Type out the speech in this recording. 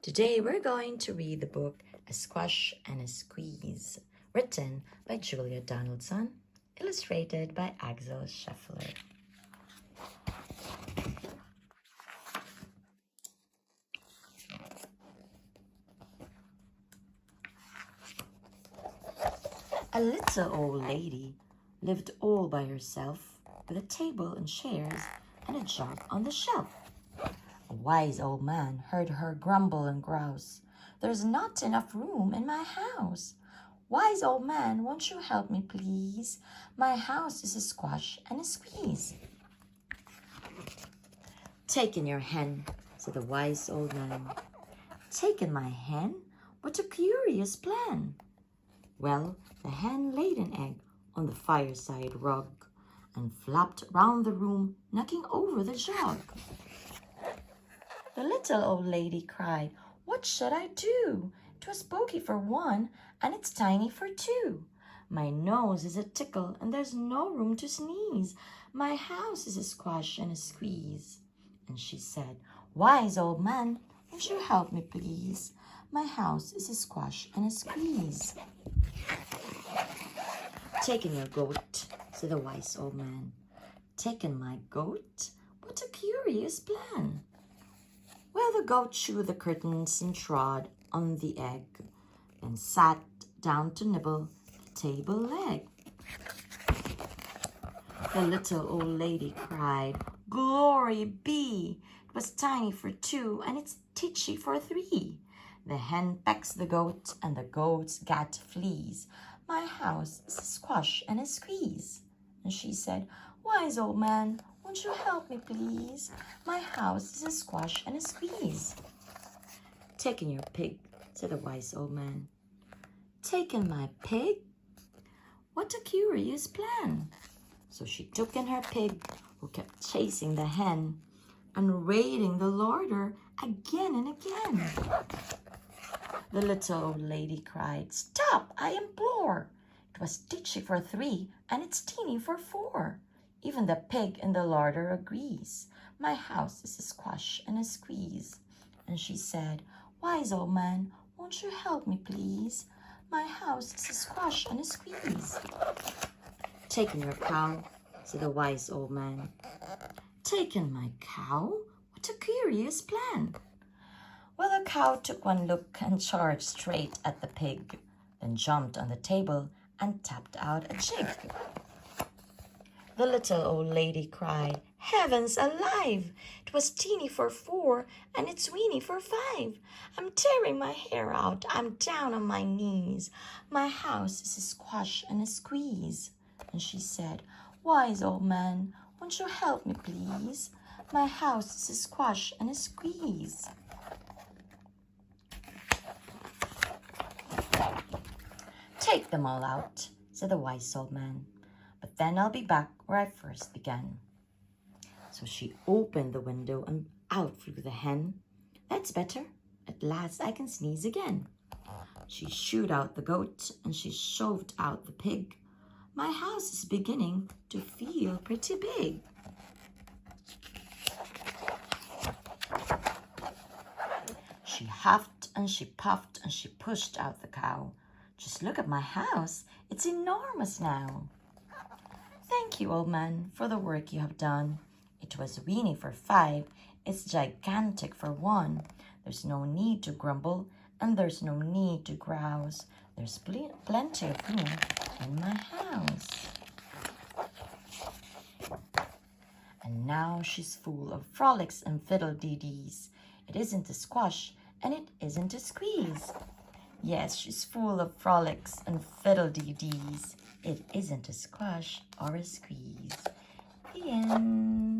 Today we're going to read the book A Squash and a Squeeze, written by Julia Donaldson, illustrated by Axel Scheffler. A little old lady lived all by herself with a table and chairs and a jug on the shelf. A wise old man heard her grumble and grouse. "There's not enough room in my house. Wise old man, won't you help me, please? My house is a squash and a squeeze." "Take in your hen," said the wise old man. "Take in my hen? What a curious plan." Well, the hen laid an egg on the fireside rug and flapped round the room, knocking over the jug. The little old lady cried, "What should I do? 'Twas pokey for one, and it's tiny for two. My nose is a tickle, and there's no room to sneeze. My house is a squash and a squeeze." And she said, "Wise old man, won't you help me, please? My house is a squash and a squeeze." "Take in your goat," said the wise old man. "Take in my goat? What a curious plan." Well, the goat chewed the curtains and trod on the egg, then sat down to nibble the table leg. The little old lady cried, "Glory be! It was tiny for two, and it's titchy for three. The hen pecks the goat, and the goat's gat fleas. My house is a squash and a squeeze." And she said, "Wise old man, won't you help me, please? My house is a squash and a squeeze." "Take in your pig," said the wise old man. "Take in my pig? What a curious plan." So she took in her pig, who kept chasing the hen and raiding the larder again and again. The little old lady cried, "Stop, I implore! It was titchy for three, and it's teeny for four. Even the pig in the larder agrees. My house is a squash and a squeeze." And she said, "Wise old man, won't you help me, please? My house is a squash and a squeeze." "Take in your cow," said the wise old man. "Take in my cow? What a curious plan." Well, the cow took one look and charged straight at the pig, then jumped on the table and tapped out a jig. The little old lady cried, "Heavens alive! It was teeny for four, and it's weeny for five. I'm tearing my hair out, I'm down on my knees. My house is a squash and a squeeze." And she said, "Wise old man, won't you help me, please? My house is a squash and a squeeze." "Take them all out," said the wise old man. "But then I'll be back where I first began." So she opened the window and out flew the hen. "That's better. At last I can sneeze again." She shooed out the goat and she shoved out the pig. My house is beginning to feel pretty big. She huffed and she puffed and she pushed out the cow. "Just look at my house. It's enormous now." "Thank you, old man, for the work you have done. It was weeny for five. It's gigantic for one. There's no need to grumble and there's no need to grouse. There's plenty of room in my house." And now she's full of frolics and fiddle-dee-dees. It isn't a squash and it isn't a squeeze. Yes, she's full of frolics and fiddle-dee-dees. It isn't a squash or a squeeze. The end.